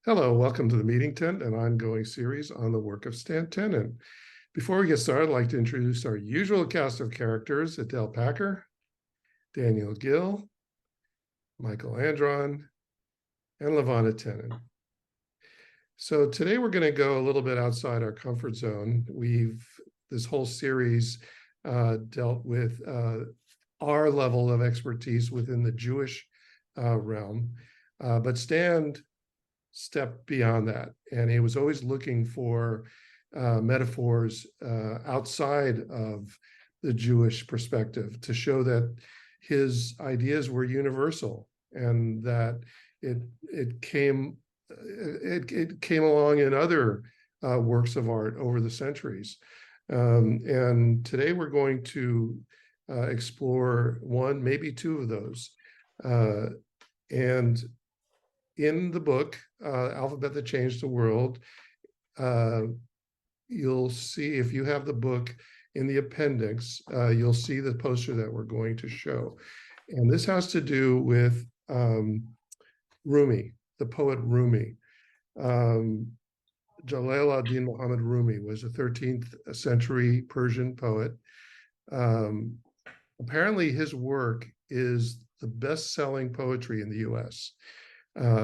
Hello, welcome to the Meeting Tent, an ongoing series on the work of Tenen. Before we get started, I'd like to introduce our usual cast of characters: Adele Packer, Daniel Gill, Michael Andron, and Levana Tenen. So today we're going to go a little bit outside our comfort zone. This whole series dealt with our level of expertise within the Jewish realm, but Stan stepped beyond that, and he was always looking for metaphors outside of the Jewish perspective to show that his ideas were universal and that it came along in other works of art over the centuries. And today we're going to explore one, maybe two of those. And in the book, Alphabet That Changed the World, you'll see, if you have the book in the appendix, you'll see the poster that we're going to show. And this has to do with Rumi, the poet Rumi. Jalal-ad-Din Muhammad Rumi was a 13th century Persian poet. Apparently his work is the best-selling poetry in the US.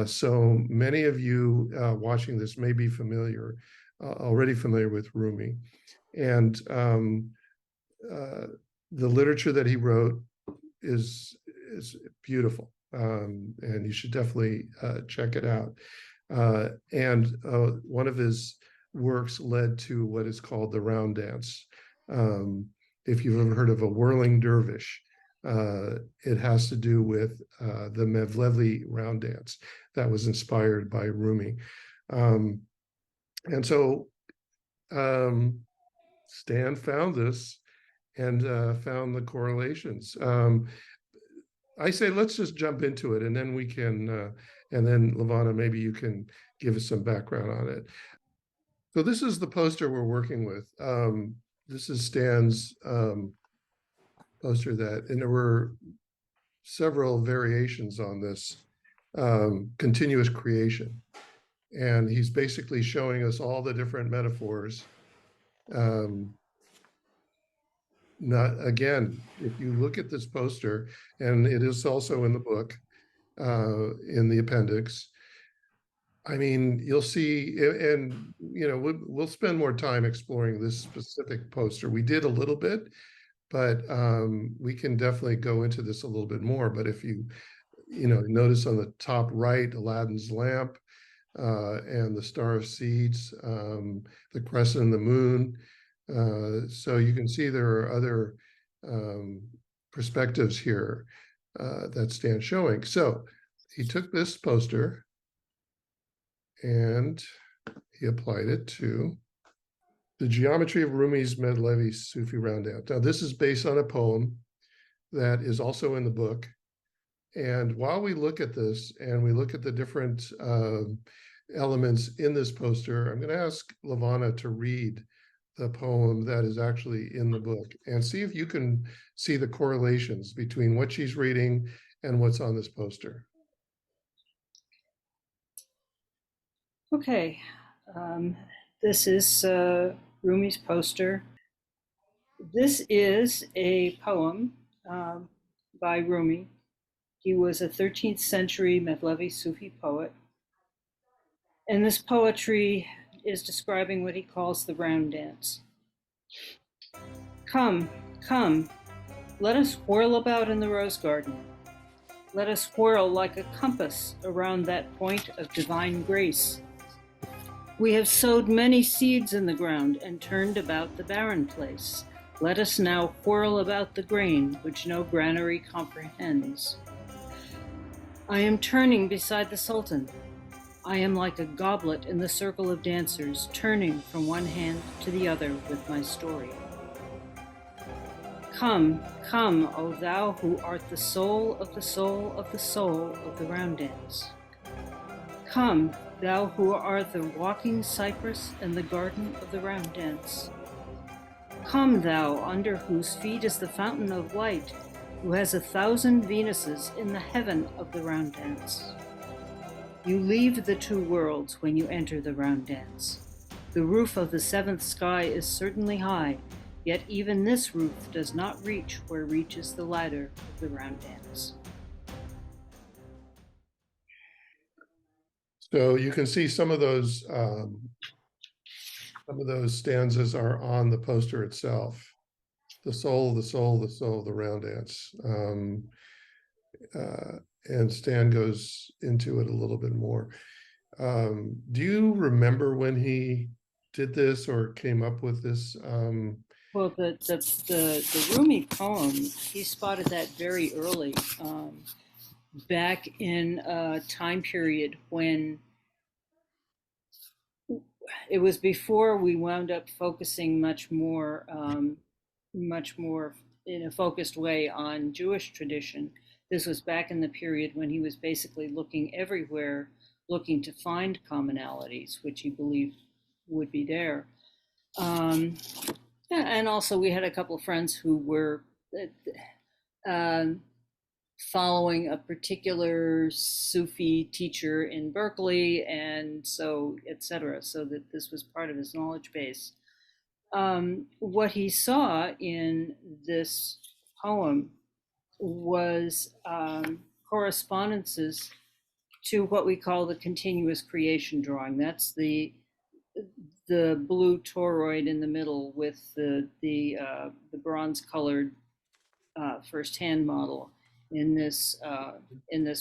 So many of you watching this may be already familiar with Rumi. And the literature that he wrote is beautiful, and you should definitely check it out. And one of his works led to what is called the round dance. If you've ever heard of a whirling dervish, it has to do with the Medlevi round dance that was inspired by Rumi. And so Stan found this and found the correlations. I say, let's just jump into it, and then we can, and then Levana, maybe you can give us some background on it. So this is the poster we're working with. This is Stan's poster and there were several variations on this continuous creation. And he's basically showing us all the different metaphors. Again, if you look at this poster, and it is also in the book, in the appendix, I mean, you'll see, and we'll spend more time exploring this specific poster. We did a little bit, but we can definitely go into this a little bit more. But if you notice on the top right, Aladdin's lamp, and the Star of Seeds, the crescent and the moon. So you can see there are other perspectives here that Stan's showing. So he took this poster and he applied it to the geometry of Rumi's Medlevi Sufi round dance. Now, this is based on a poem that is also in the book. And while we look at this and we look at the different elements in this poster, I'm going to ask Levana to read the poem that is actually in the book and see if you can see the correlations between what she's reading and what's on this poster. Okay, this is Rumi's poster. This is a poem by Rumi. He was a 13th century Medlevi Sufi poet. And this poetry is describing what he calls the round dance. Come, come, let us whirl about in the rose garden. Let us whirl like a compass around that point of divine grace. We have sowed many seeds in the ground and turned about the barren place. Let us now whirl about the grain which no granary comprehends. I am turning beside the Sultan. I am like a goblet in the circle of dancers, turning from one hand to the other with my story. Come, come, O thou who art the soul of the soul of the soul of the round dance. Come, thou who art the walking cypress and the garden of the round dance. Come, thou under whose feet is the fountain of light, who has 1,000 Venuses in the heaven of the round dance. You leave the two worlds when you enter the round dance. The roof of the seventh sky is certainly high, yet even this roof does not reach where reaches the ladder of the round dance. So you can see some of those stanzas are on the poster itself. The soul, the soul, the soul, the round dance. And Stan goes into it a little bit more. Do you remember when he did this or came up with this? Well, the Rumi poem, he spotted that very early, back in a time period when it was before we wound up focusing much more in a focused way on Jewish tradition. This was back in the period when he was basically looking everywhere, looking to find commonalities, which he believed would be there. Um, yeah, and also we had a couple of friends who were uh, following a particular Sufi teacher in Berkeley, and so etc. So that this was part of his knowledge base. What he saw in this poem was correspondences to what we call the continuous creation drawing. That's the blue toroid in the middle with the bronze colored first hand model in this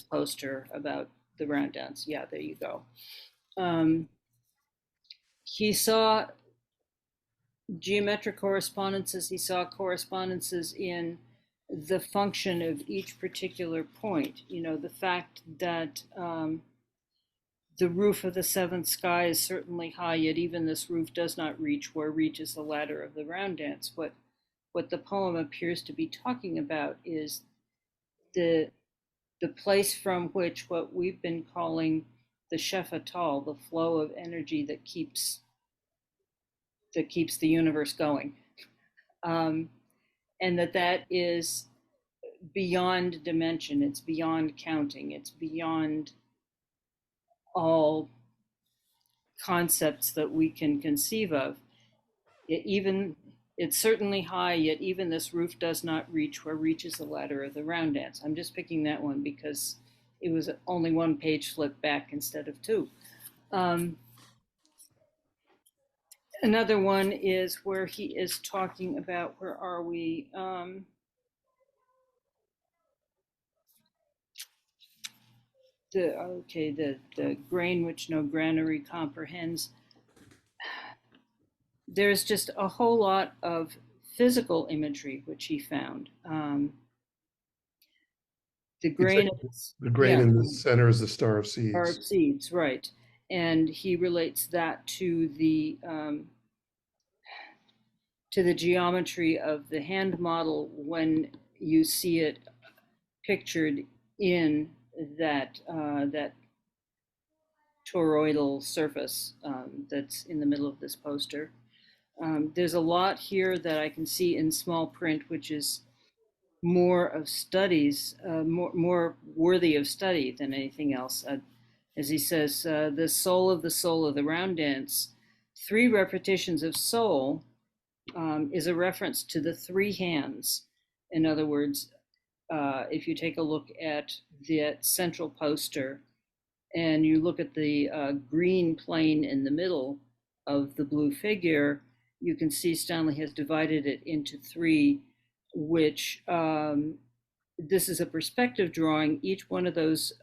poster about the round dance. Yeah, there you go. He saw geometric correspondences. He saw correspondences in the function of each particular point. You know, the fact that the roof of the seventh sky is certainly high, yet even this roof does not reach where reaches the ladder of the round dance. What the poem appears to be talking about is the the place from which what we've been calling the shefatal, the flow of energy that keeps the universe going, and that is beyond dimension. It's beyond counting. It's beyond all concepts that we can conceive of. Even it's certainly high, yet even this roof does not reach where reaches the ladder of the round dance. I'm just picking that one because it was only one page flipped back instead of two. Another one is where he is talking about, where are we? The grain which no granary comprehends. There's just a whole lot of physical imagery which he found. The grain, The grain yeah, in the center is the star of are seeds. of seeds, right? And he relates that to the geometry of the hand model when you see it pictured in that toroidal surface that's in the middle of this poster. There's a lot here that I can see in small print, which is more of studies, more worthy of study than anything else. As he says, the soul of the round dance, three repetitions of soul is a reference to the three hands. In other words, if you take a look at the central poster and you look at the green plane in the middle of the blue figure, you can see Stanley has divided it into three, which this is a perspective drawing. Each one of those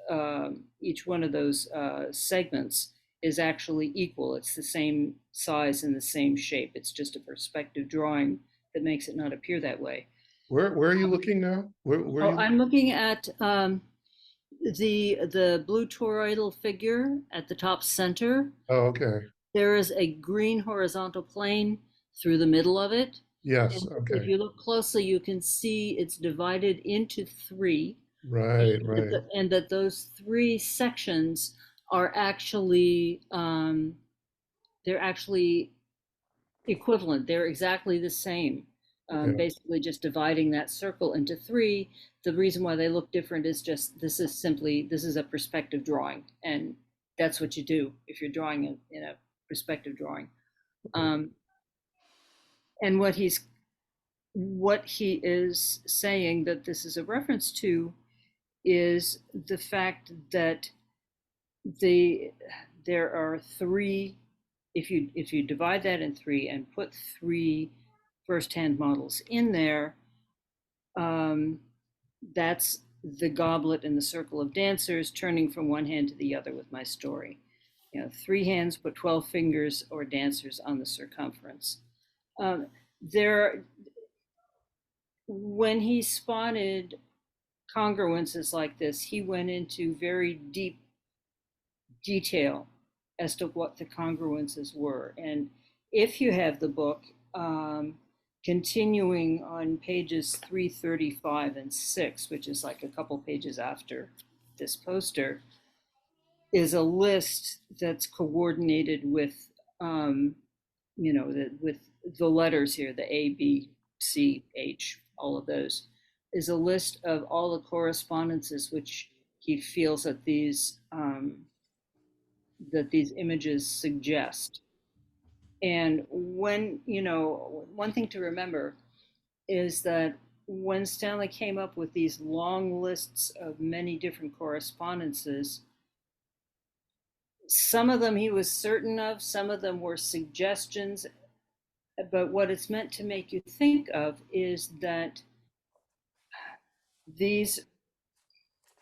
segments is actually equal. It's the same size and the same shape. It's just a perspective drawing that makes it not appear that way. Where are you looking now? Where are you? I'm looking at the blue toroidal figure at the top center. Oh, okay. There is a green horizontal plane through the middle of it. Yes, And if okay. you look closely, you can see it's divided into three, Right, right. and that those three sections are they're actually equivalent. They're exactly the same. Yeah. Basically, just dividing that circle into three. The reason why they look different is just this is a perspective drawing, and that's what you do if you're drawing in a perspective drawing. And what he is saying that this is a reference to is the fact that there are three, if you divide that in three and put three first-hand models in there, that's the goblet and the circle of dancers turning from one hand to the other with my story. You know, 3 hands but 12 fingers or dancers on the circumference. When he spotted congruences like this, he went into very deep detail as to what the congruences were. And if you have the book, continuing on pages 335 and 6, which is like a couple pages after this poster, is a list that's coordinated with, with the letters here, the A, B, C, H, all of those, is a list of all the correspondences which he feels that these images suggest. And one thing to remember is that when Stanley came up with these long lists of many different correspondences, some of them he was certain of, some of them were suggestions, but what it's meant to make you think of is that these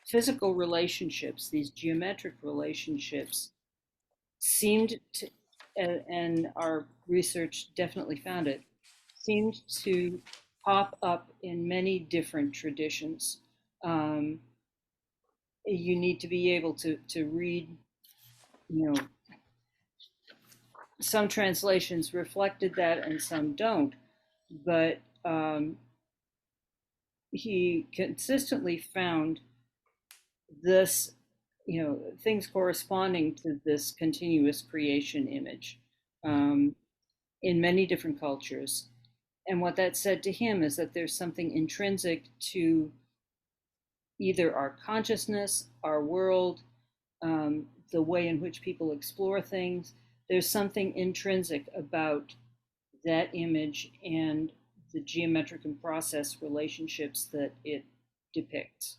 physical relationships, these geometric relationships, seemed to, and our research definitely found it, seemed to pop up in many different traditions. You need to be able to read, some translations reflected that and some don't, but he consistently found this, things corresponding to this continuous creation image in many different cultures. And what that said to him is that there's something intrinsic to either our consciousness, our world, the way in which people explore things. There's something intrinsic about that image and the geometric and process relationships that it depicts.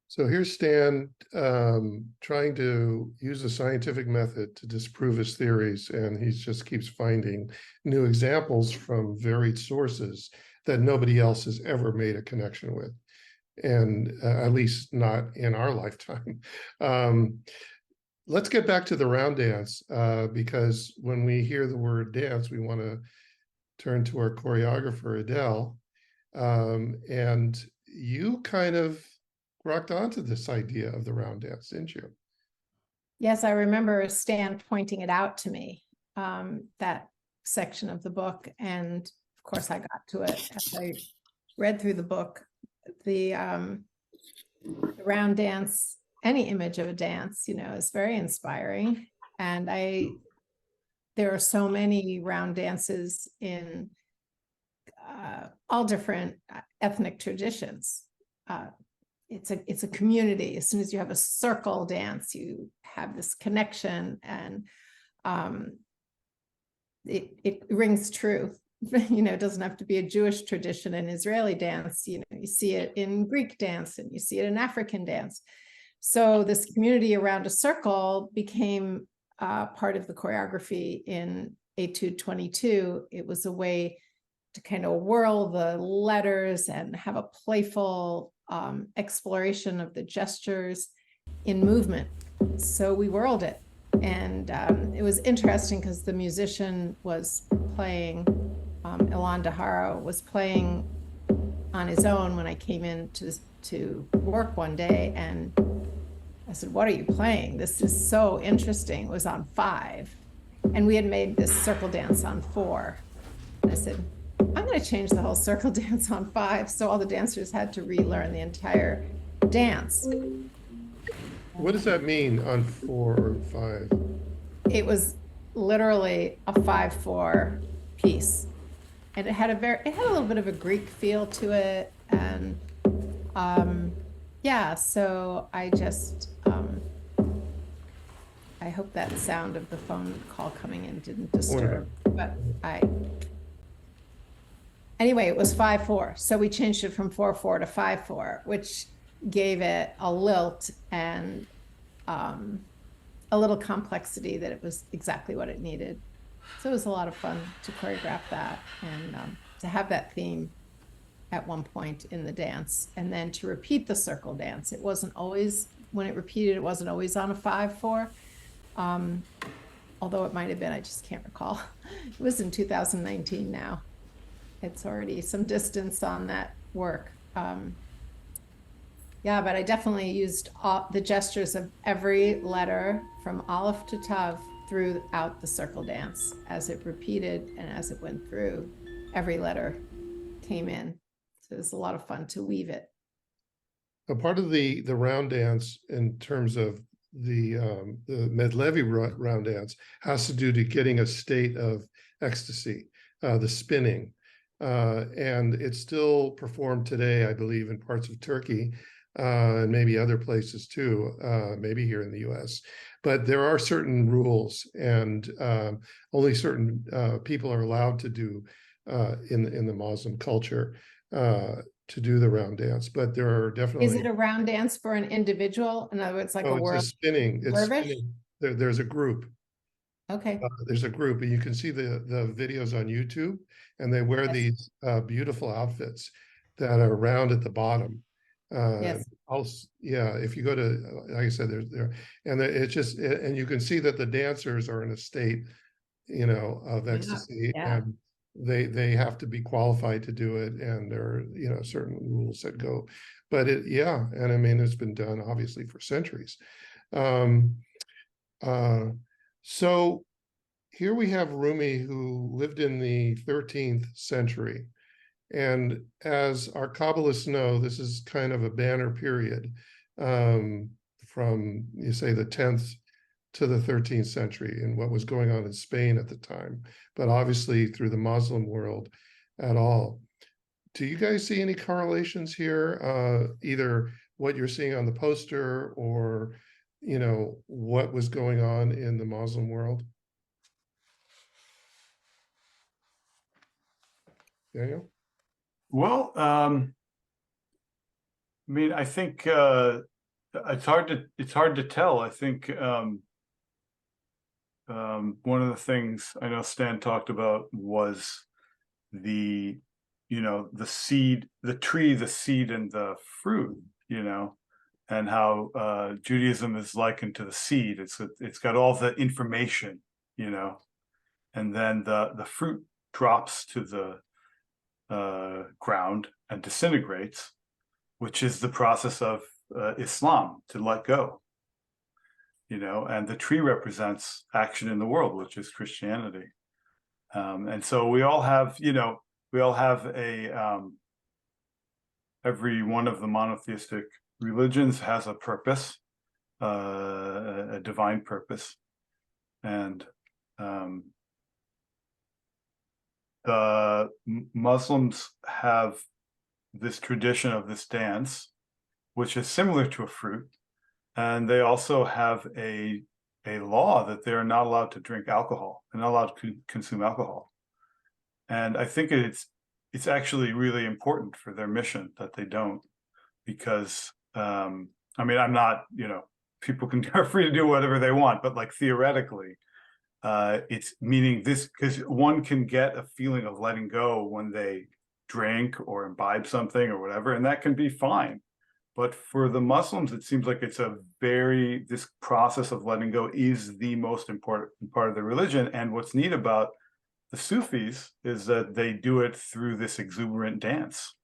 So here's Stan trying to use a scientific method to disprove his theories, and he just keeps finding new examples from varied sources that nobody else has ever made a connection with, and at least not in our lifetime. Let's get back to the round dance, because when we hear the word dance, we want to turn to our choreographer, Adele, and you kind of rocked onto this idea of the round dance, didn't you? Yes, I remember Stan pointing it out to me, that section of the book. And of course, I got to it as I read through the book. The round dance, any image of a dance, is very inspiring. And there are so many round dances in all different ethnic traditions. It's a community. As soon as you have a circle dance, you have this connection, and it rings true. It doesn't have to be a Jewish tradition in Israeli dance. You see it in Greek dance, and you see it in African dance. So this community around a circle became part of the choreography in Etude 22. It was a way to kind of whirl the letters and have a playful exploration of the gestures in movement. So we whirled it. And it was interesting because the musician was playing, Ilan Dahara was playing on his own when I came in to work one day. And I said, "What are you playing? This is so interesting." It was on 5. And we had made this circle dance on 4. And I said, "I'm going to change the whole circle dance on 5." So all the dancers had to relearn the entire dance. What does that mean on 4 or 5? It was literally a 5/4 piece. And it had a little bit of a Greek feel to it. And so I just I hope that sound of the phone call coming in didn't disturb, but anyway, it was 5/4. So we changed it from 4/4 to 5/4, which gave it a lilt and a little complexity that it was exactly what it needed. So it was a lot of fun to choreograph that and to have that theme at one point in the dance, and then to repeat the circle dance. It wasn't always, when it repeated, it wasn't always on a 5/4. Although it might have been, I just can't recall. It was in 2019 now. It's already some distance on that work. Yeah, but I definitely used the gestures of every letter from Aleph to Tav throughout the circle dance. As it repeated and as it went through, every letter came in. So it was a lot of fun to weave it. A part of the round dance in terms of the Medlevi round dance has to do to getting a state of ecstasy, the spinning. And it's still performed today, I believe, in parts of Turkey and maybe other places too, maybe here in the US. But there are certain rules, and only certain people are allowed to do in the Muslim culture to do the round dance. But there are definitely— Is it a round dance for an individual? In other words, like a whirl? It's spinning. It's dervish? spinning. There's a group. Okay. There's a group, and you can see the videos on YouTube, and they wear Yes. these beautiful outfits that are round at the bottom. Yes. Also, yeah, if you go to, like I said, it's just, and you can see that the dancers are in a state, of ecstasy, Yeah. and they have to be qualified to do it, and there are, certain rules that go, but and I mean, it's been done obviously for centuries. So here we have Rumi, who lived in the 13th century. And as our Kabbalists know, this is kind of a banner period from, you say, the 10th to the 13th century and what was going on in Spain at the time, but obviously through the Muslim world at all. Do you guys see any correlations here, either what you're seeing on the poster or, what was going on in the Muslim world? Daniel? Well, I mean, I think it's hard to tell. I think one of the things I know Stan talked about was the seed, the tree, the seed, and the fruit, and how Judaism is likened to the seed. It's got all the information, and then the fruit drops to the ground and disintegrates, which is the process of Islam, to let go, and the tree represents action in the world, which is Christianity. And so we all have every one of the monotheistic religions has a purpose, a divine purpose, and the Muslims have this tradition of this dance, which is similar to a fruit, and they also have a law that they are not allowed to drink alcohol. They're not allowed to consume alcohol, and I think it's actually really important for their mission that they don't, because I mean, I'm not, people are free to do whatever they want, but like theoretically, it's meaning this, because one can get a feeling of letting go when they drink or imbibe something or whatever, and that can be fine. But for the Muslims, it seems like this process of letting go is the most important part of the religion. And what's neat about the Sufis is that they do it through this exuberant dance,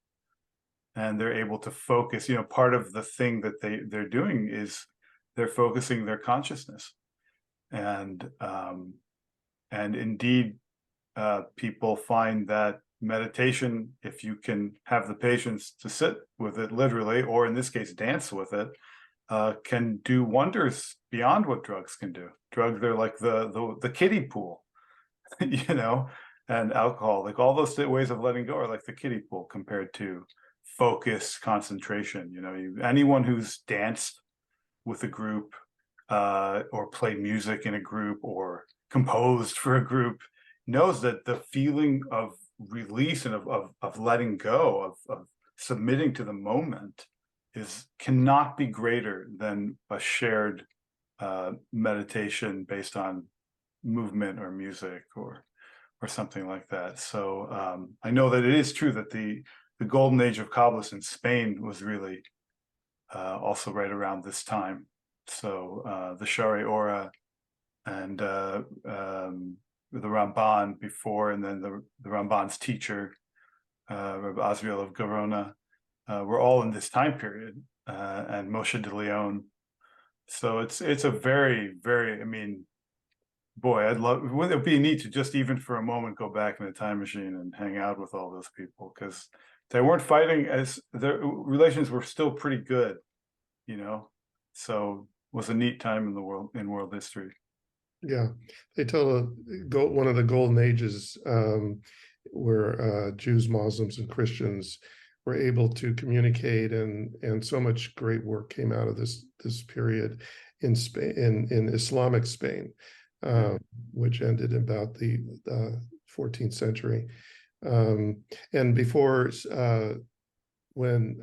and they're able to focus. Part of the thing that they're doing is they're focusing their consciousness. And indeed, people find that meditation, if you can have the patience to sit with it literally, or in this case, dance with it, can do wonders beyond what drugs can do. Drugs, they're like the kiddie pool, and alcohol, like all those ways of letting go are like the kiddie pool compared to focus, concentration. Anyone who's danced with a group or played music in a group or composed for a group knows that the feeling of release and of letting go, of submitting to the moment cannot be greater than a shared meditation based on movement or music or something like that. So I know that it is true that the golden age of Kabbalists in Spain was really also right around this time. So the Shari Ora and the Ramban before, and then the Ramban's teacher, Rabbi Azriel of Garona, were all in this time period, and Moshe de Leon. So it's a very, very, I mean, boy, wouldn't it be neat to just even for a moment go back in a time machine and hang out with all those people, because they weren't fighting, as their relations were still pretty good, you know. So it was a neat time in the world history. Yeah, they tell one of the golden ages where Jews, Muslims, and Christians were able to communicate, and so much great work came out of this period in Spain, in Islamic Spain, which ended about the 14th century. And before, when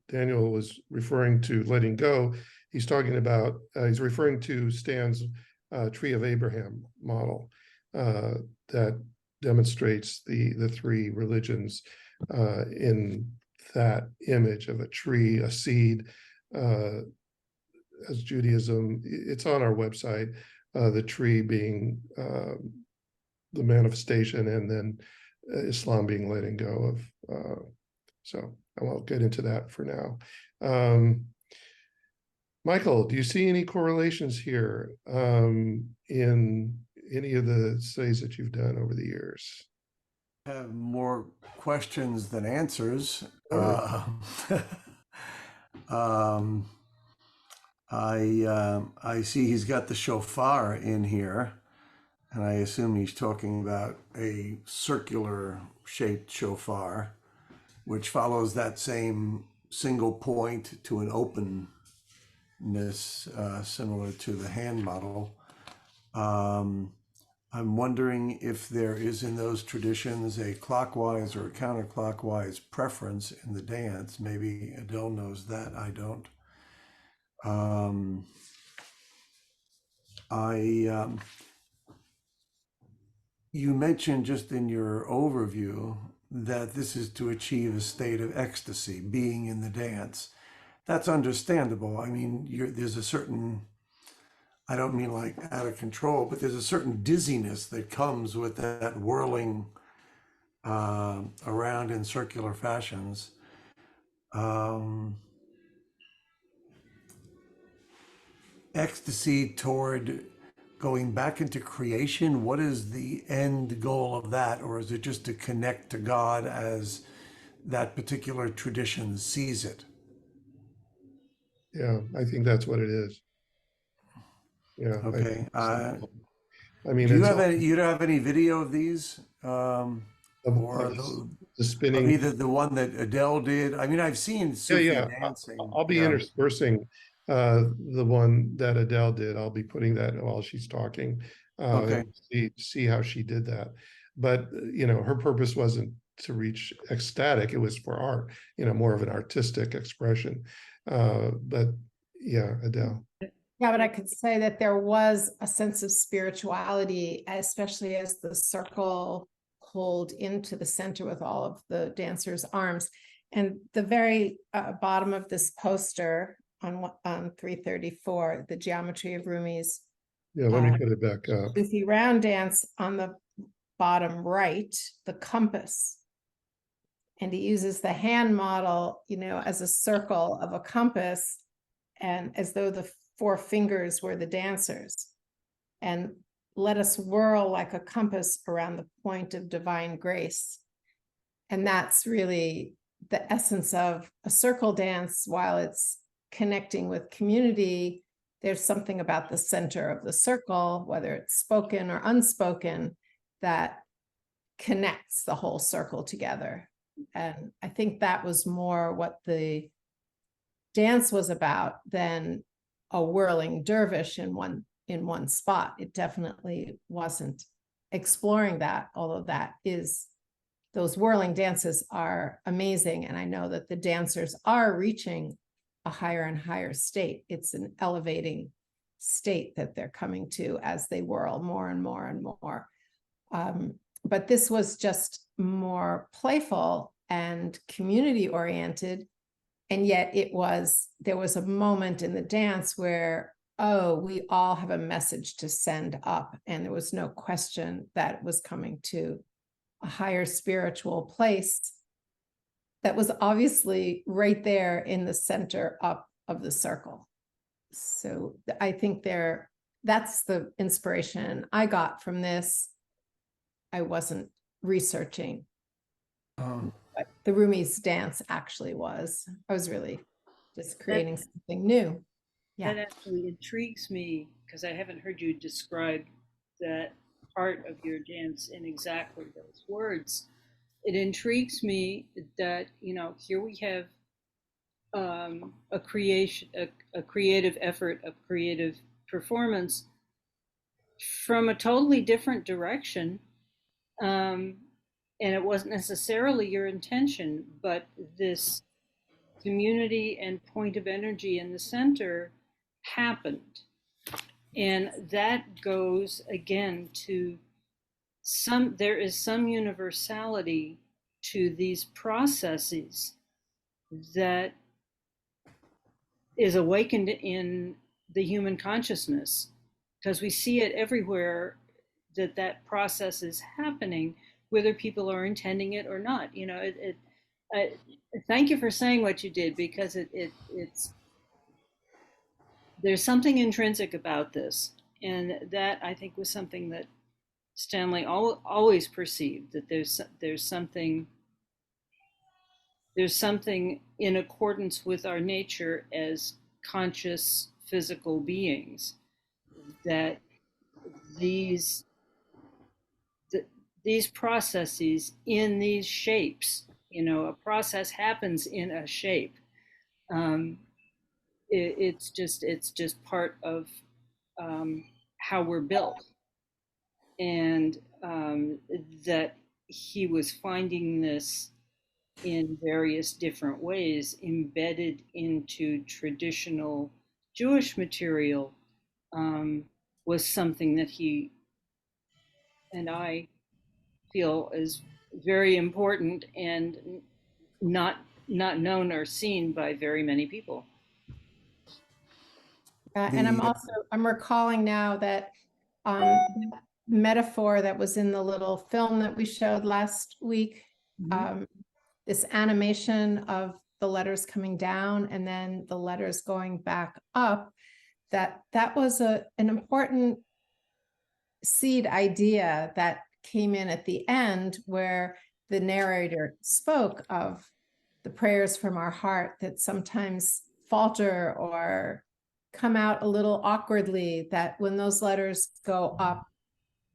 Daniel was referring to letting go, he's talking about, he's referring to Stan's Tree of Abraham model that demonstrates the three religions in that image of a tree, a seed, as Judaism. It's on our website, the tree being the manifestation, and then Islam being letting go of. So I won't get into that for now. Michael, do you see any correlations here in any of the studies that you've done over the years? I have more questions than answers. I see he's got the shofar in here, and I assume he's talking about a circular shaped shofar, which follows that same single point to an openness, similar to the hand model. I'm wondering if there is in those traditions a clockwise or a counterclockwise preference in the dance. Maybe Adele knows that, I don't. You mentioned just in your overview that this is to achieve a state of ecstasy, being in the dance. That's understandable. I mean, there's a certain, I don't mean like out of control, but there's a certain dizziness that comes with that whirling around in circular fashions. Ecstasy toward going back into creation, what is the end goal of that? Or is it just to connect to God as that particular tradition sees it? Yeah, I think that's what it is. Yeah. Okay. I mean, do you have any? You don't have any video of these, or the spinning? Of either the one that Adele did. I mean, I've seen Sufi dancing. I'll be interspersing the one that Adele did. I'll be putting that while she's talking. Okay. See how she did that. But you know, her purpose wasn't to reach ecstatic. It was for art. You know, more of an artistic expression. But yeah, Adele. Yeah, but I could say that there was a sense of spirituality, especially as the circle pulled into the center with all of the dancers' arms. And the very bottom of this poster on 334, the geometry of Rumi's. Yeah, let me put it back up. Sufi round dance, on the bottom right, the compass. And he uses the hand model, you know, as a circle of a compass, and as though the 4 fingers were the dancers. And let us whirl like a compass around the point of divine grace. And that's really the essence of a circle dance. While it's connecting with community, there's something about the center of the circle, whether it's spoken or unspoken, that connects the whole circle together. And I think that was more what the dance was about than a whirling dervish in one spot. It definitely wasn't exploring that, although those whirling dances are amazing. And I know that the dancers are reaching a higher and higher state. It's an elevating state that they're coming to as they whirl more and more and more. But this was just more playful and community oriented. And yet there was a moment in the dance where, oh, we all have a message to send up. And there was no question that it was coming to a higher spiritual place that was obviously right there in the center up of the circle. So I think that's the inspiration I got from this. I wasn't researching. But the Rumi's dance actually was. I was really just creating something new. Yeah. That actually intrigues me because I haven't heard you describe that part of your dance in exactly those words. It intrigues me that, here we have a creative effort, a creative performance from a totally different direction. And it wasn't necessarily your intention, but this community and point of energy in the center happened. And that goes again to there is some universality to these processes that is awakened in the human consciousness, because we see it everywhere that process is happening, whether people are intending it or not. Thank you for saying what you did, because it's there's something intrinsic about this, and that I think was something that Stanley always perceived, that there's something in accordance with our nature as conscious physical beings, that these processes in these shapes, a process happens in a shape. It's just part of how we're built, and that he was finding this in various different ways embedded into traditional Jewish material, was something that he and I feel is very important and not known or seen by very many people. And I'm recalling now that metaphor that was in the little film that we showed last week, this animation of the letters coming down and then the letters going back up, that was an important seed idea that came in at the end, where the narrator spoke of the prayers from our heart that sometimes falter or come out a little awkwardly, that when those letters go up,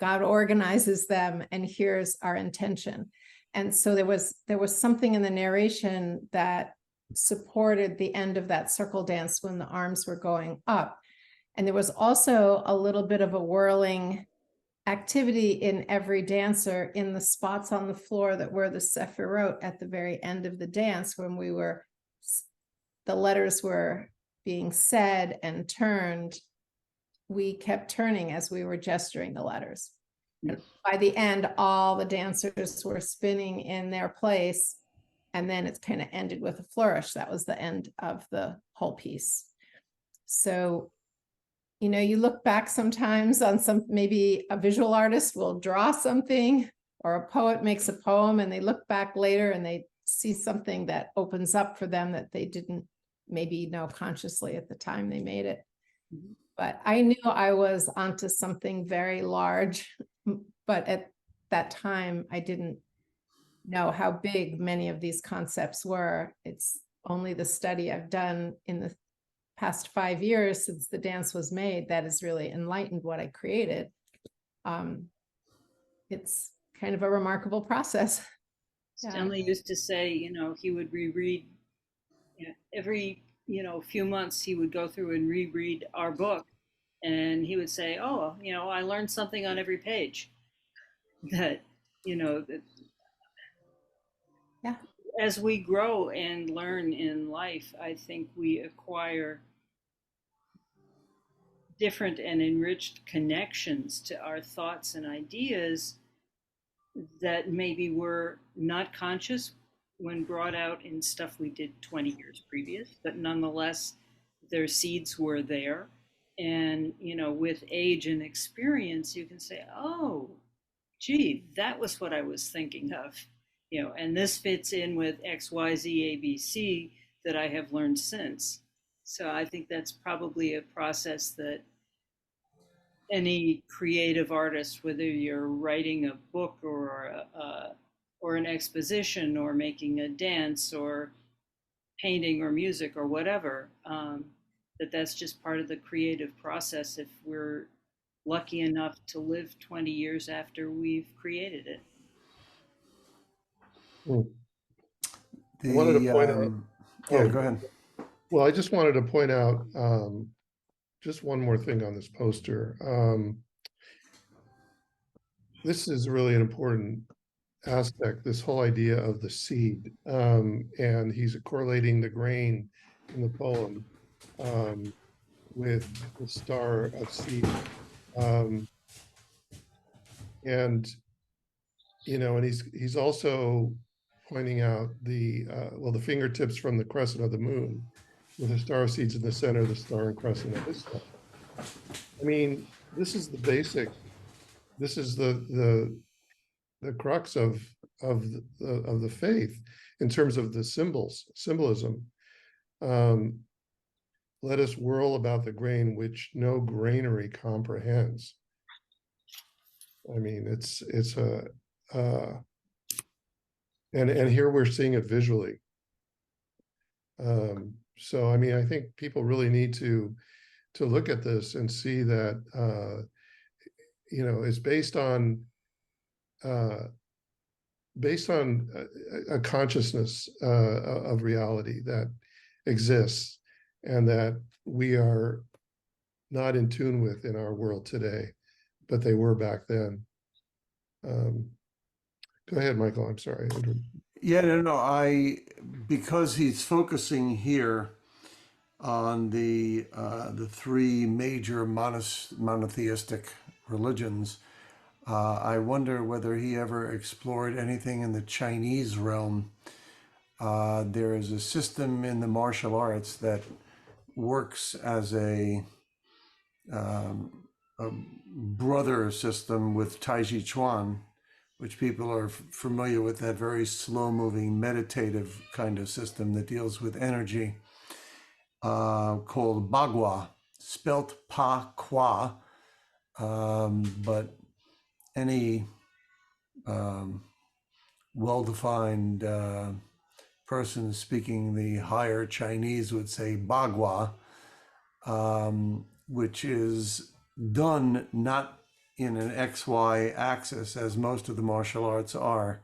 God organizes them and hears our intention. And so there was something in the narration that supported the end of that circle dance when the arms were going up. And there was also a little bit of a whirling activity in every dancer in the spots on the floor that were the sephirot at the very end of the dance, when the letters were being said and turned. We kept turning as we were gesturing the letters. And by the end, all the dancers were spinning in their place, and then it's kind of ended with a flourish. That was the end of the whole piece. So, you look back sometimes on maybe a visual artist will draw something, or a poet makes a poem, and they look back later and they see something that opens up for them that they didn't maybe know consciously at the time they made it. But I knew I was onto something very large, but at that time I didn't know how big many of these concepts were. It's only the study I've done in the past 5 years since the dance was made that has really enlightened what I created. It's kind of a remarkable process. Stanley used to say, he would reread every a few months, he would go through and reread our book, and he would say, "Oh, I learned something on every page." That that Yeah. as we grow and learn in life, I think we acquire different and enriched connections to our thoughts and ideas that maybe were not conscious when brought out in stuff we did 20 years previous, but nonetheless, their seeds were there. And, with age and experience, you can say, oh, gee, that was what I was thinking of. And this fits in with X, Y, Z, A, B, C that I have learned since. So I think that's probably a process that any creative artist, whether you're writing a book or an exposition or making a dance or painting or music or whatever, that's just part of the creative process if we're lucky enough to live 20 years after we've created it. Hmm. I wanted to The point out, yeah, oh, go ahead. well, I just wanted to point out just one more thing on this poster. This is really an important aspect, this whole idea of the seed. And he's correlating the grain in the poem with the star of seed. Um, and and he's also pointing out the fingertips from the crescent of the moon, with the star seeds in the center, the star and crescent of his star. I mean, this is the basic. This is the crux of the faith in terms of the symbolism. Let us whirl about the grain which no granary comprehends. I mean, it's a and here we're seeing it visually. So I mean, I think people really need to look at this and see that it's based on a consciousness of reality that exists and that we are not in tune with in our world today, but they were back then. Go ahead, Michael. I'm sorry. Yeah, no. Because he's focusing here on the three major monotheistic religions. I wonder whether he ever explored anything in the Chinese realm. There is a system in the martial arts that works as a brother system with Tai Chi Chuan, which people are familiar with, that very slow-moving, meditative kind of system that deals with energy, called Bagua, spelt Pa Qua, but any well-defined person speaking the higher Chinese would say Bagua, which is done not in an XY axis as most of the martial arts are,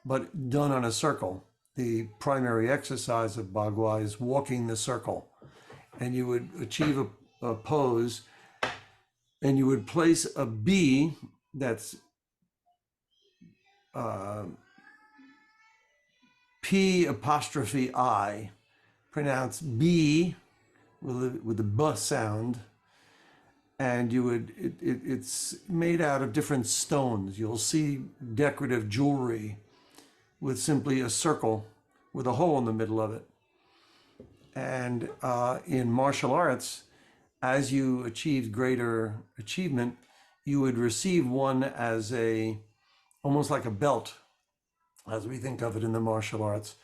but done on a circle. The primary exercise of Bagua is walking the circle, and you would achieve a pose, and you would place a B that's P apostrophe I, pronounced B with the B sound, and it's made out of different stones. You'll see decorative jewelry with simply a circle with a hole in the middle of it. And in martial arts, as you achieve greater achievement, you would receive one as almost like a belt, as we think of it in the martial arts,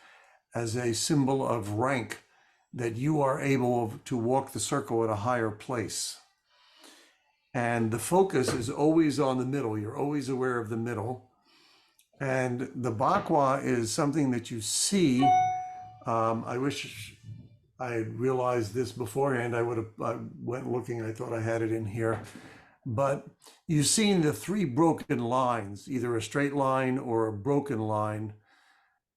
as a symbol of rank, that you are able to walk the circle at a higher place. And the focus is always on the middle. You're always aware of the middle. And the Bakwa is something that you see. I wish I had realized this beforehand. I went looking, I thought I had it in here. But you've seen the three broken lines, either a straight line or a broken line.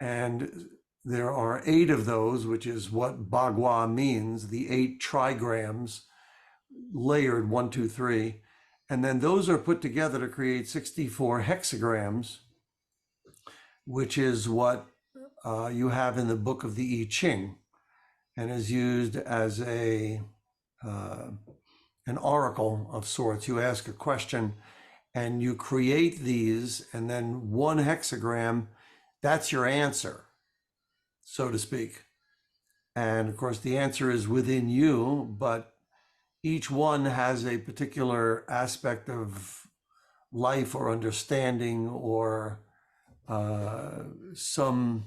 And there are 8 of those, which is what Bagua means, the 8 trigrams layered 1, 2, 3. And then those are put together to create 64 hexagrams, which is what you have in the book of the I Ching, and is used as an oracle of sorts. You ask a question and you create these, and then 1 hexagram, that's your answer, so to speak. And of course, the answer is within you, but each one has a particular aspect of life or understanding or some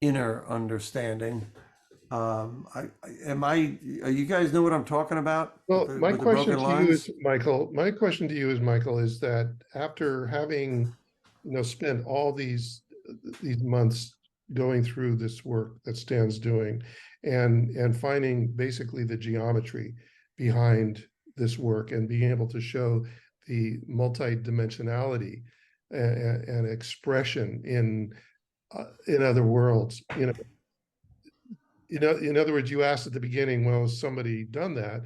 inner understanding. You guys know what I'm talking about? Well, with my the question broken to you lines? is, Michael, is that after having, spent all these months going through this work that Stan's doing and finding basically the geometry behind this work and being able to show the multidimensionality and expression in other worlds, in other words, you asked at the beginning, well, has somebody done that?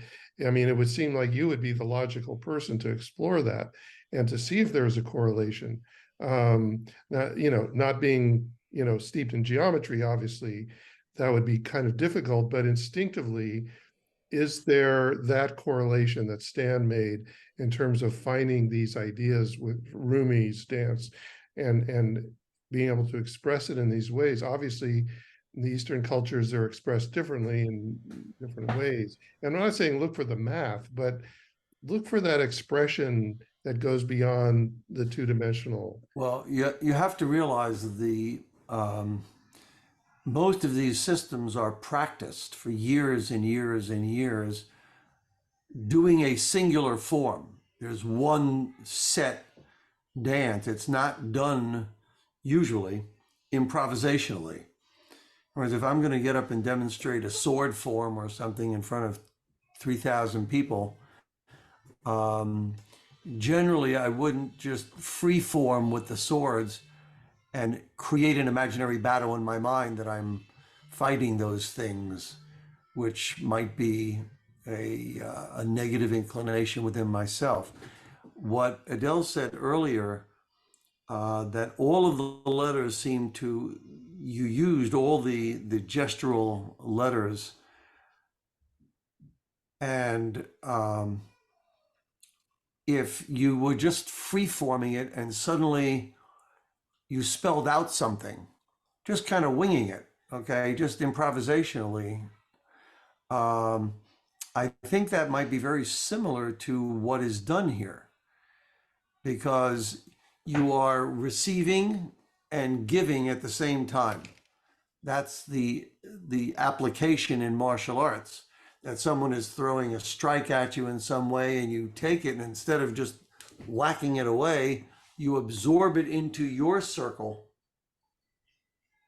I mean, it would seem like you would be the logical person to explore that and to see if there's a correlation. Not being, steeped in geometry, obviously, that would be kind of difficult, but instinctively, is there that correlation that Stan made in terms of finding these ideas with Rumi's dance and being able to express it in these ways? Obviously, in the Eastern cultures, they're expressed differently in different ways. And I'm not saying look for the math, but look for that expression that goes beyond the two-dimensional. Well, you have to realize most of these systems are practiced for years and years and years doing a singular form. There's one set dance. It's not done usually improvisationally. Whereas if I'm going to get up and demonstrate a sword form or something in front of 3,000 people, generally I wouldn't just free form with the swords and create an imaginary battle in my mind that I'm fighting those things, which might be a negative inclination within myself. What Adele said earlier, that all of the letters seem to, you used all the gestural letters, and if you were just free forming it and suddenly you spelled out something, just kind of winging it, okay, just improvisationally, I think that might be very similar to what is done here, because you are receiving and giving at the same time. That's the application in martial arts, that someone is throwing a strike at you in some way and you take it, and instead of just whacking it away, you absorb it into your circle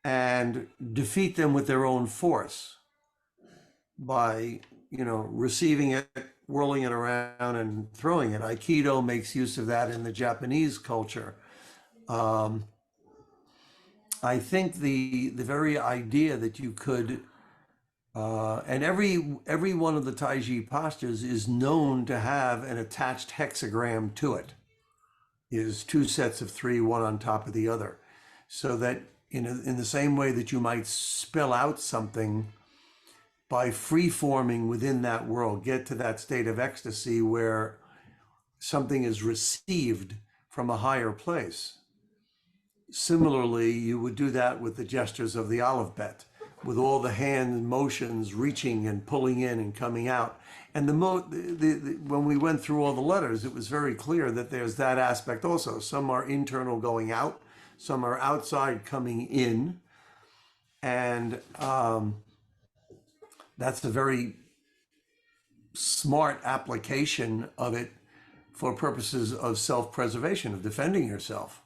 and defeat them with their own force by, receiving it, whirling it around and throwing it. Aikido makes use of that in the Japanese culture. I think the very idea that you could, and every one of the Taiji postures is known to have an attached hexagram to it, is 2 sets of 3, one on top of the other, so that in the same way that you might spell out something by free forming within that world, get to that state of ecstasy where something is received from a higher place. Similarly, you would do that with the gestures of the alphabet, with all the hand motions reaching and pulling in and coming out. And when we went through all the letters, it was very clear that there's that aspect also. Some are internal going out, some are outside coming in. And that's a very smart application of it for purposes of self-preservation, of defending yourself.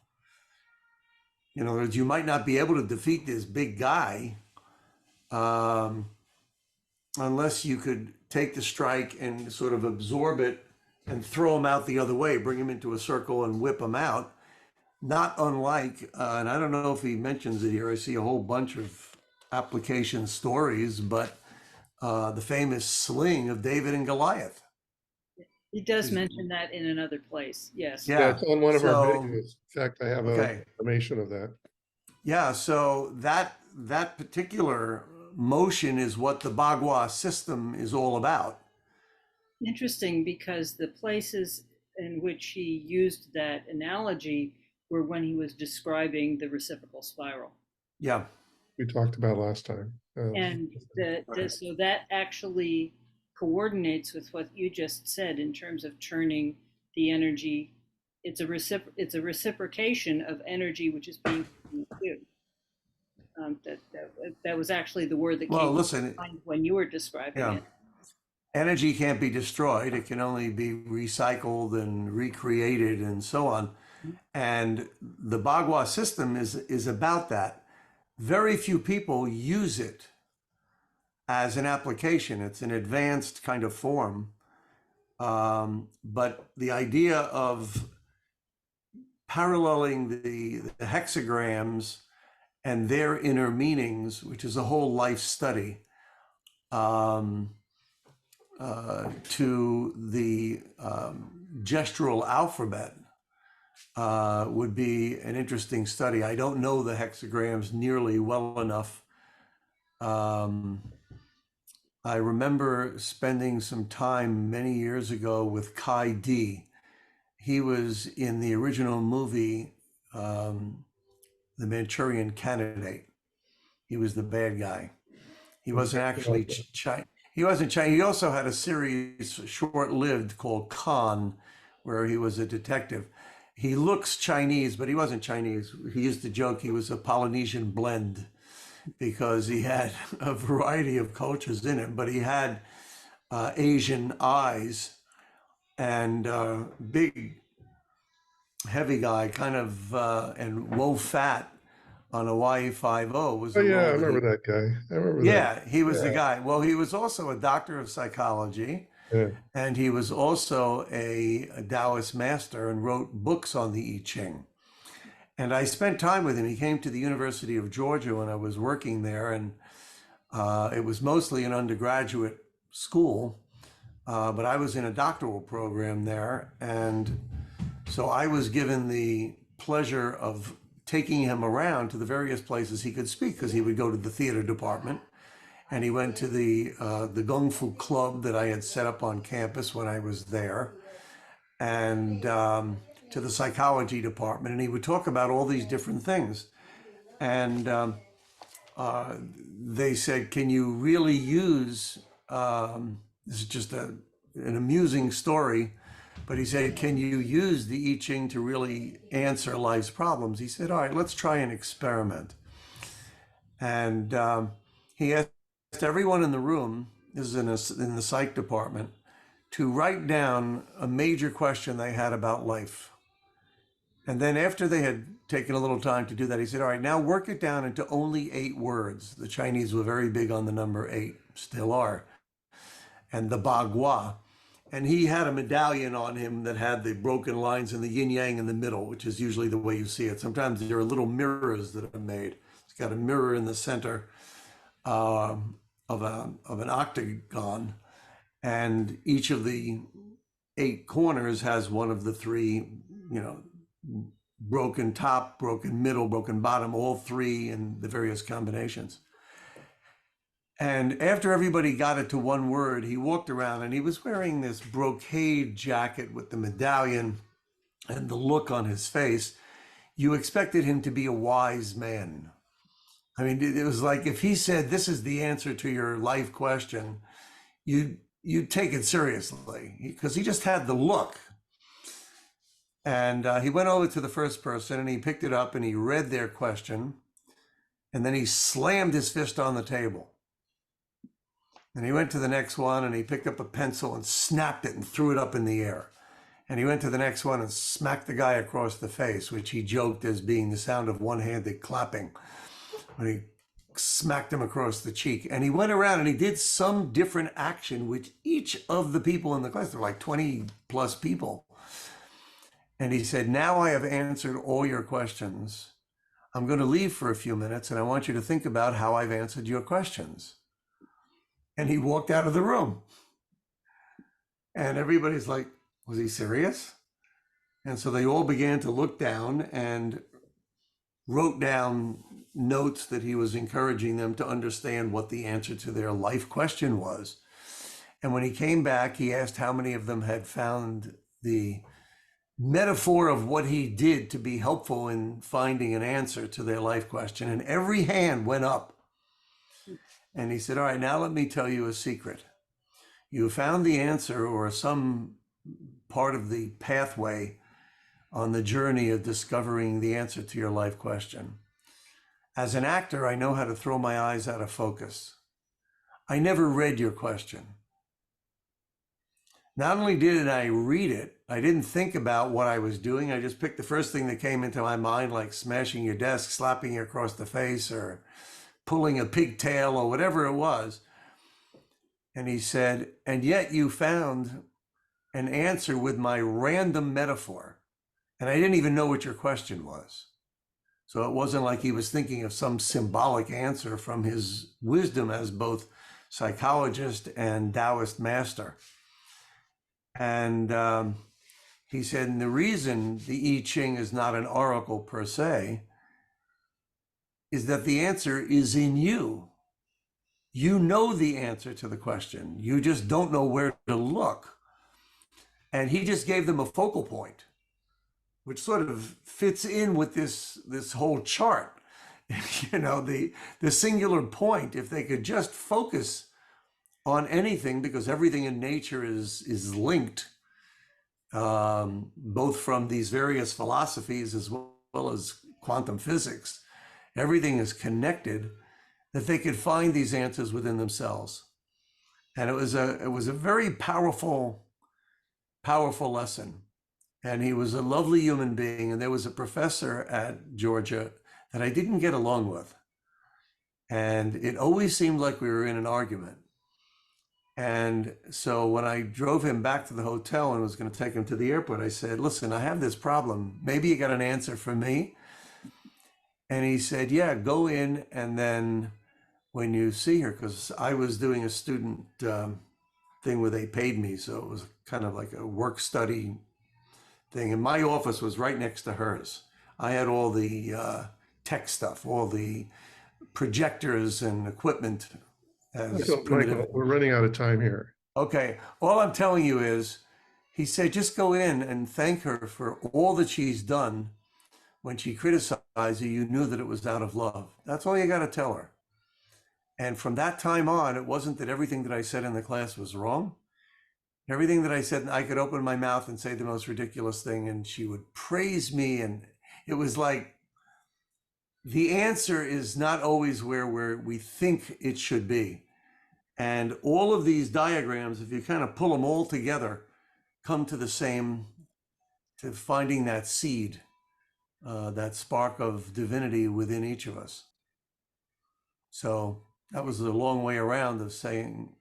In other words, you might not be able to defeat this big guy unless you could take the strike and sort of absorb it and throw him out the other way, bring him into a circle and whip him out. Not unlike, and I don't know if he mentions it here, I see a whole bunch of application stories, but the famous sling of David and Goliath. He does mention that in another place. Yes. Yeah, it's on one of our So, videos. In fact, I have a okay. animation of that. Yeah, so that particular motion is what the Bagua system is all about. Interesting, because the places in which he used that analogy were when he was describing the reciprocal spiral. Yeah. We talked about last time. And so that actually coordinates with what you just said in terms of turning the energy. It's a reciprocation of energy which is being used. That was actually the word that Well, came to listen, mind when you were describing yeah. it. Energy can't be destroyed. It can only be recycled and recreated and so on. And the Bagua system is about that. Very few people use it as an application. It's an advanced kind of form. But the idea of paralleling the hexagrams and their inner meanings, which is a whole life study, to the gestural alphabet would be an interesting study. I don't know the hexagrams nearly well enough. I remember spending some time many years ago with Kai D. He was in the original movie, The Manchurian Candidate. He was the bad guy. He wasn't actually Chinese. He wasn't Chinese. He also had a series, short-lived, called Khan, where he was a detective. He looks Chinese, but he wasn't Chinese. He used to joke he was a Polynesian blend because he had a variety of cultures in him, but he had Asian eyes and big, heavy guy, kind of, and low fat on Hawaii Five-0 was. Oh yeah, I remember that guy. I remember that. Yeah, he was the guy. Well, he was also a doctor of psychology, Yeah. and he was also a Taoist master and wrote books on the I Ching. And I spent time with him. He came to the University of Georgia when I was working there, and it was mostly an undergraduate school, but I was in a doctoral program there. And so I was given the pleasure of taking him around to the various places he could speak, because he would go to the theater department, and he went to the Kung Fu club that I had set up on campus when I was there, and to the psychology department, and he would talk about all these different things. And they said, can you really use, this is just an amusing story, but he said, can you use the I Ching to really answer life's problems? He said, all right, let's try an experiment. And he asked everyone in the room, this is in the psych department, to write down a major question they had about life. And then after they had taken a little time to do that, he said, all right, now work it down into only 8 words. The Chinese were very big on the number 8, still are. And the Bagua. And he had a medallion on him that had the broken lines and the yin yang in the middle, which is usually the way you see it. Sometimes there are little mirrors that are made. It's got a mirror in the center of an octagon, and each of the 8 corners has one of the 3, broken top, broken middle, broken bottom, all 3 in the various combinations. And after everybody got it to one word, he walked around and he was wearing this brocade jacket with the medallion and the look on his face. You expected him to be a wise man. I mean, it was like if he said, this is the answer to your life question, you'd take it seriously, because he just had the look. And he went over to the first person and he picked it up and he read their question. And then he slammed his fist on the table. And he went to the next one and he picked up a pencil and snapped it and threw it up in the air. And he went to the next one and smacked the guy across the face, which he joked as being the sound of one-handed clapping, when he smacked him across the cheek. And he went around and he did some different action with each of the people in the class. There were like 20 plus people. And he said, now I have answered all your questions. I'm going to leave for a few minutes and I want you to think about how I've answered your questions. And he walked out of the room. And everybody's like, was he serious? And so they all began to look down and wrote down notes that he was encouraging them to understand what the answer to their life question was. And when he came back, he asked how many of them had found the metaphor of what he did to be helpful in finding an answer to their life question. And every hand went up. And he said, all right, now let me tell you a secret. You found the answer or some part of the pathway on the journey of discovering the answer to your life question. As an actor, I know how to throw my eyes out of focus. I never read your question. Not only did I read it, I didn't think about what I was doing. I just picked the first thing that came into my mind, like smashing your desk, slapping you across the face, or pulling a pigtail, or whatever it was. And he said, and yet you found an answer with my random metaphor. And I didn't even know what your question was. So it wasn't like he was thinking of some symbolic answer from his wisdom as both psychologist and Taoist master. And he said, and the reason the I Ching is not an oracle per se is that the answer is in you. You know the answer to the question. You just don't know where to look. And he just gave them a focal point, which sort of fits in with this whole chart. You know, the singular point, if they could just focus on anything, because everything in nature is linked, both from these various philosophies as well as quantum physics. Everything is connected, that they could find these answers within themselves. And it was a very powerful lesson. And he was a lovely human being. And there was a professor at Georgia that I didn't get along with. And it always seemed like we were in an argument. And so when I drove him back to the hotel and was going to take him to the airport, I said, listen, I have this problem. Maybe you got an answer for me? And he said, yeah, go in. And then when you see her, because I was doing a student thing where they paid me. So it was kind of like a work study thing. And my office was right next to hers. I had all the tech stuff, all the projectors and equipment. Michael, we're running out of time here. Okay, all I'm telling you is, he said, just go in and thank her for all that she's done. When she criticized you, you knew that it was out of love. That's all you got to tell her. And from that time on, it wasn't that everything that I said in the class was wrong. Everything that I said, I could open my mouth and say the most ridiculous thing, and she would praise me. And it was like, the answer is not always where we think it should be. And all of these diagrams, if you kind of pull them all together, come to the same, to finding that seed, that spark of divinity within each of us. So that was a long way around of saying,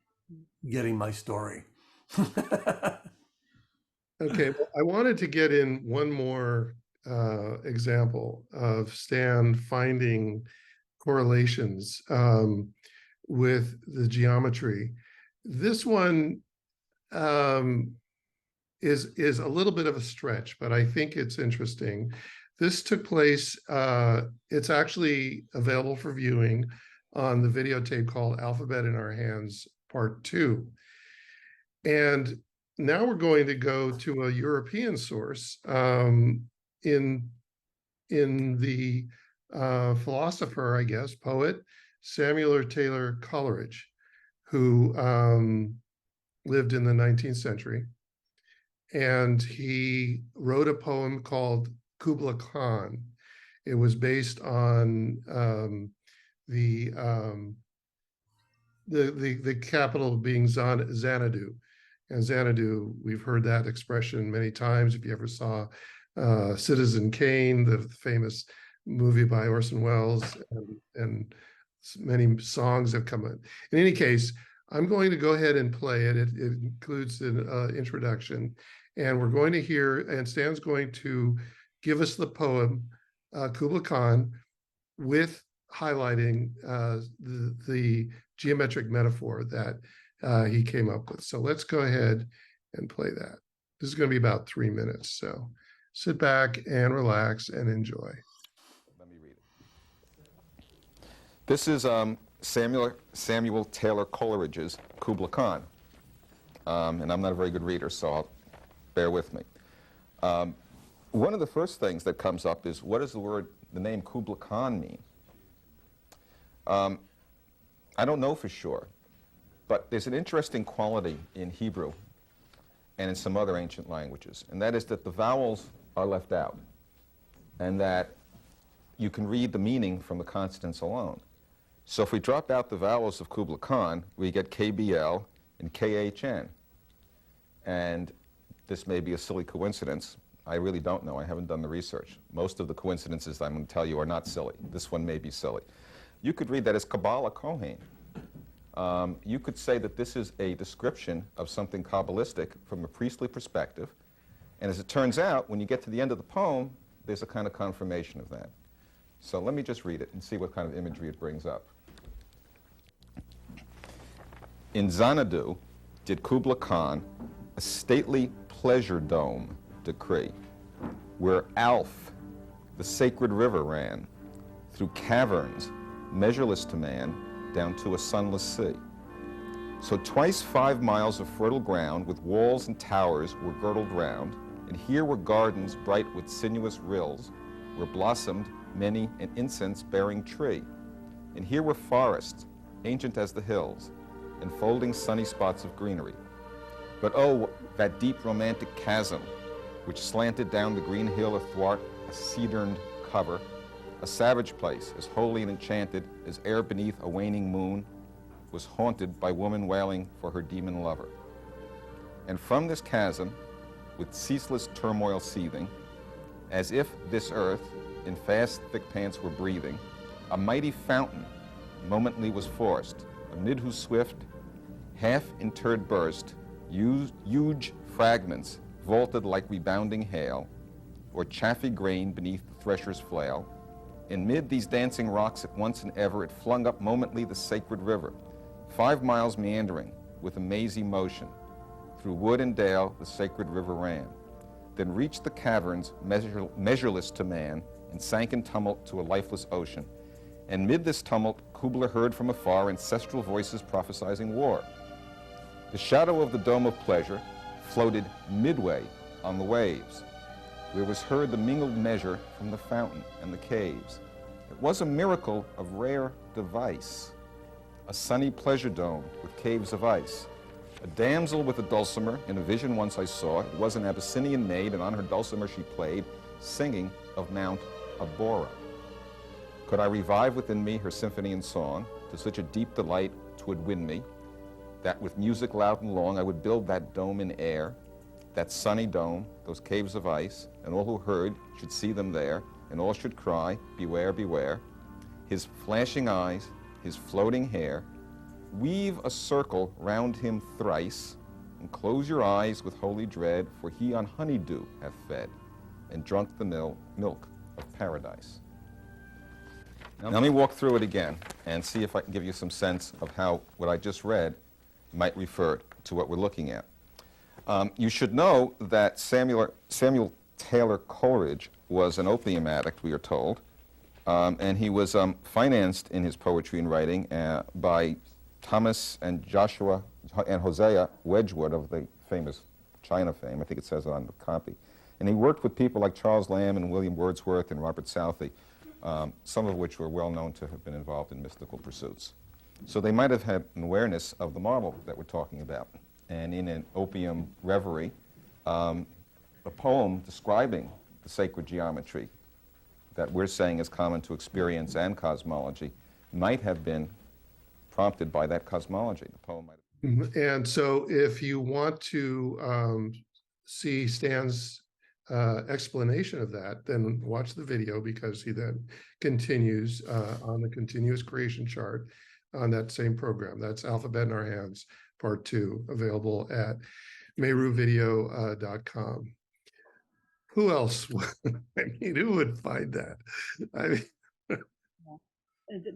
getting my story. Okay, well, I wanted to get in one more example of Stan finding correlations with the geometry. This one is a little bit of a stretch, but I think it's interesting. This took place, it's actually available for viewing on the videotape called Alphabet in Our Hands, Part 2. And now we're going to go to a European source in the philosopher, I guess, poet, Samuel Taylor Coleridge, who lived in the 19th century. And he wrote a poem called Kubla Kahn. It was based on the capital being Xanadu. And Xanadu, we've heard that expression many times. If you ever saw Citizen Kane, the famous movie by Orson Welles, and many songs have come in. In any case, I'm going to go ahead and play it. It includes an introduction, and we're going to hear, and Stan's going to give us the poem, Kubla Kahn, with highlighting the geometric metaphor that he came up with. So let's go ahead and play that. This is going to be about 3 minutes. So sit back and relax and enjoy. Let me read it. This is Samuel Taylor Coleridge's Kubla Kahn. And I'm not a very good reader, so bear with me. One of the first things that comes up is, what does the name Kubla Kahn mean? I don't know for sure, but there's an interesting quality in Hebrew and in some other ancient languages, and that is that the vowels are left out, and that you can read the meaning from the consonants alone. So if we drop out the vowels of Kubla Kahn, we get KBL and KHN. And this may be a silly coincidence. I really don't know. I haven't done the research. Most of the coincidences I'm going to tell you are not silly. This one may be silly. You could read that as Kabbalah Kohen. You could say that this is a description of something Kabbalistic from a priestly perspective. And as it turns out, when you get to the end of the poem, there's a kind of confirmation of that. So let me just read it and see what kind of imagery it brings up. In Xanadu did Kubla Kahn a stately pleasure dome decree, where Alph, the sacred river, ran through caverns measureless to man down to a sunless sea. So twice 5 miles of fertile ground with walls and towers were girdled round, and here were gardens bright with sinuous rills, where blossomed many an incense-bearing tree. And here were forests, ancient as the hills, enfolding sunny spots of greenery. But oh, that deep romantic chasm, which slanted down the green hill athwart a cederned cover, a savage place, as holy and enchanted as air beneath a waning moon, was haunted by woman wailing for her demon lover. And from this chasm, with ceaseless turmoil seething, as if this earth, in fast thick pants were breathing, a mighty fountain momently was forced, amid whose swift, half-interred burst, huge fragments vaulted like rebounding hail, or chaffy grain beneath the thresher's flail. And mid these dancing rocks at once and ever, it flung up momently the sacred river, 5 miles meandering with a mazy motion. Through wood and dale the sacred river ran, then reached the caverns measureless to man, and sank in tumult to a lifeless ocean. And mid this tumult Kubla heard from afar ancestral voices prophesizing war. The shadow of the dome of pleasure floated midway on the waves, where was heard the mingled measure from the fountain and the caves. It was a miracle of rare device, a sunny pleasure dome with caves of ice. A damsel with a dulcimer, in a vision once I saw, it was an Abyssinian maid, and on her dulcimer she played, singing of Mount Abora. Could I revive within me her symphony and song, to such a deep delight 'twould win me, that with music loud and long I would build that dome in air, that sunny dome, those caves of ice, and all who heard should see them there, and all should cry, beware, beware. His flashing eyes, his floating hair, weave a circle round him thrice, and close your eyes with holy dread, for he on honeydew hath fed, and drunk the milk of paradise. Now let me walk through it again and see if I can give you some sense of how what I just read might refer to what we're looking at. You should know that Samuel Taylor Coleridge was an opium addict, we are told, and he was financed in his poetry and writing by Thomas and Joshua and Hosea Wedgwood of the famous China fame. I think it says it on the copy. And he worked with people like Charles Lamb and William Wordsworth and Robert Southey, some of which were well known to have been involved in mystical pursuits. So they might have had an awareness of the model that we're talking about. And in an opium reverie, a poem describing the sacred geometry that we're saying is common to experience and cosmology might have been prompted by that cosmology. The poem might have. And so if you want to see Stan's explanation of that, then watch the video, because he then continues on the continuous creation chart on that same program. That's Alphabet in Our Hands, Part 2, available at meruvideo.com. Who else? I mean, who would find that? I mean,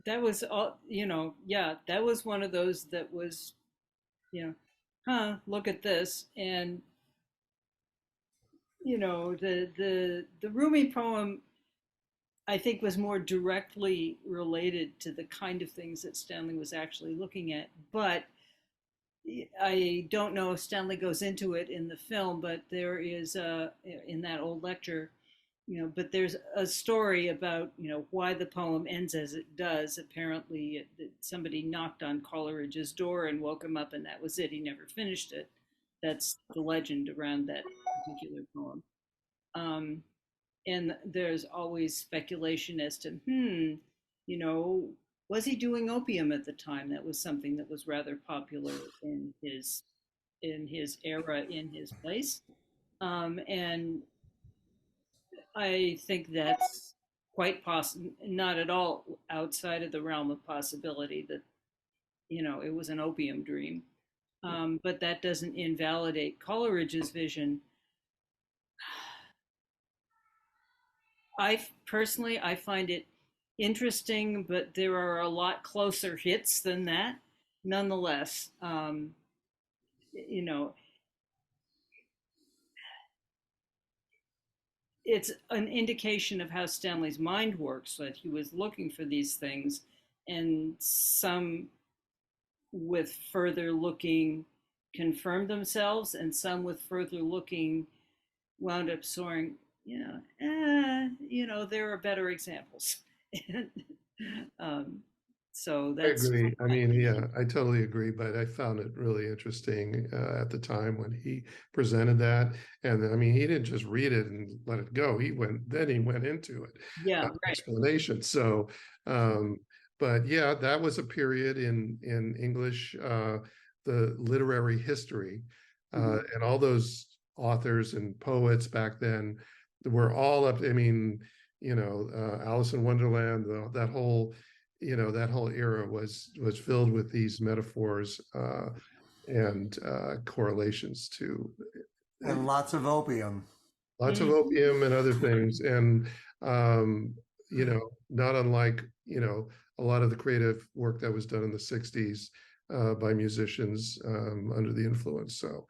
That was all, yeah, that was one of those that was, you know, look at this. And, the Rumi poem, I think, was more directly related to the kind of things that Stanley was actually looking at. But I don't know if Stanley goes into it in the film, but there is in that old lecture, but there's a story about, why the poem ends as it does. Apparently, somebody knocked on Coleridge's door and woke him up, and that was it. He never finished it. That's the legend around that particular poem. Um, and there's always speculation as to, you know, was he doing opium at the time? That was something that was rather popular in his era, in his place. And I think that's quite possible, not at all outside of the realm of possibility that, it was an opium dream. But that doesn't invalidate Coleridge's vision. I find it interesting, but there are a lot closer hits than that. Nonetheless, you know, it's an indication of how Stanley's mind works, that he was looking for these things, and some with further looking confirmed themselves, and some with further looking wound up soaring. There are better examples. um, so I that's agree. I mean, yeah, I totally agree, but I found it really interesting at the time when he presented that. And I mean, he didn't just read it and let it go. He went into it, yeah, right. explanation. So, but yeah, that was a period in English, the literary history, and all those authors and poets back then were all up. I mean, Alice in Wonderland, that whole era was filled with these metaphors and correlations to And lots of opium. lots of opium and other things. And not unlike a lot of the creative work that was done in the 60s by musicians under the influence. So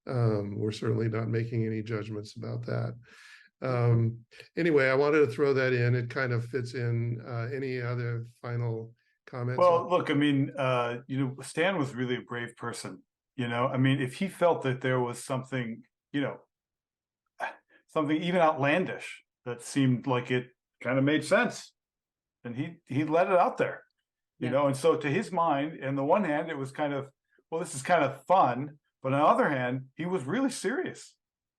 we're certainly not making any judgments about that. Anyway, I wanted to throw that in. It kind of fits in. Any other final comments? Well, look, I mean, Stan was really a brave person. I mean, if he felt that there was something, something even outlandish that seemed like it kind of made sense, and he let it out there, And so to his mind, on the one hand, it was kind of, well, this is kind of fun, but on the other hand, he was really serious.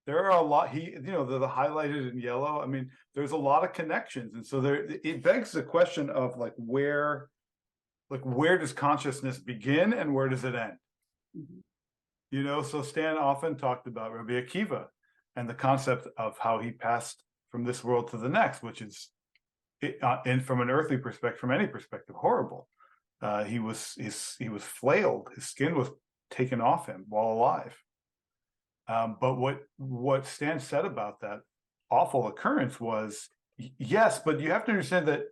There are a lot, they're highlighted in yellow. I mean, there's a lot of connections. And so it begs the question of where does consciousness begin and where does it end? Mm-hmm. So Stan often talked about Rabbi Akiva and the concept of how he passed from this world to the next, which is, and from an earthly perspective, from any perspective, horrible. He was flailed. His skin was taken off him while alive. But what Stan said about that awful occurrence was, yes, but you have to understand that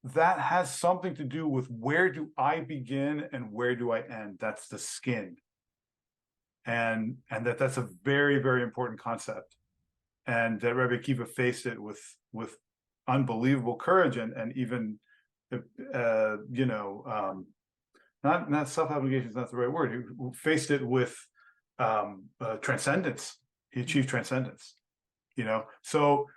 that has something to do with where do I begin and where do I end? That's the skin. And that's a very, very important concept. And that Rabbi Akiva faced it with unbelievable courage and even, not self-abnegation is not the right word. He faced it with transcendence. He achieved transcendence. So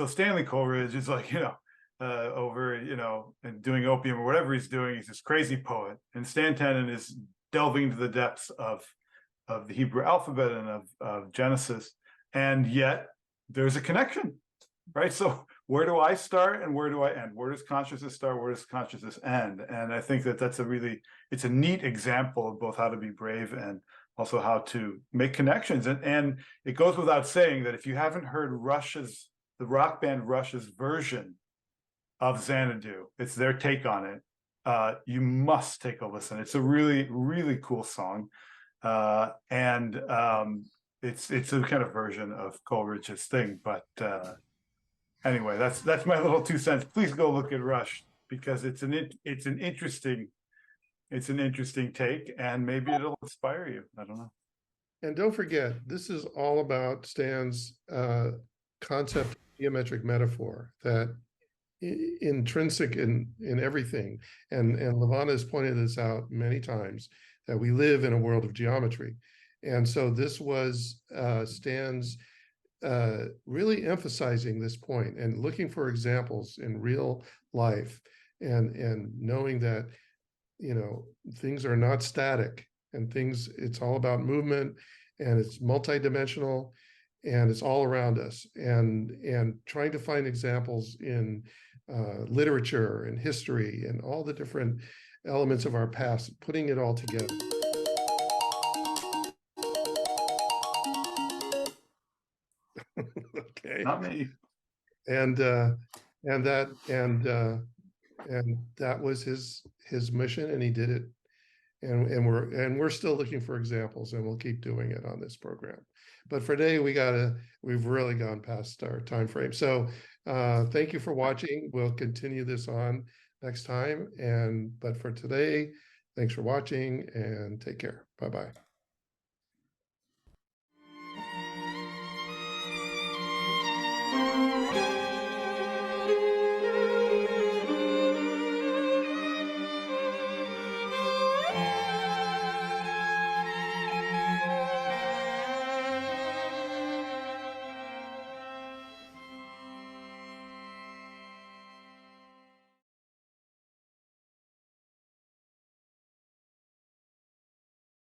Stanley Coleridge is over and doing opium or whatever he's doing. He's this crazy poet, and Stan Tenen is delving into the depths of the Hebrew alphabet and of Genesis, and yet there's a connection, right? So where do I start and where do I end? Where does consciousness start? Where does consciousness end? And I think that's it's a neat example of both how to be brave and also how to make connections. And it goes without saying that if you haven't heard the rock band Rush's version of Xanadu, it's their take on it. You must take a listen. It's a really, really cool song. It's a kind of version of Coleridge's thing, but Anyway, that's my little 2 cents. Please go look at Rush because it's an interesting take, and maybe it'll inspire you. I don't know. And don't forget, this is all about Stan's concept of geometric metaphor, that intrinsic in everything. And Levana has pointed this out many times, that we live in a world of geometry. And so this was Stan's really emphasizing this point and looking for examples in real life, and knowing that, you know, things are not static, and things, it's all about movement, and it's multidimensional, and it's all around us, and trying to find examples in literature and history and all the different elements of our past, putting it all together. Okay. Not me. And that was his mission, and he did it. And we're still looking for examples, and we'll keep doing it on this program. But for today, we've really gone past our time frame. So thank you for watching. We'll continue this on next time. But for today, thanks for watching, and take care. Bye-bye.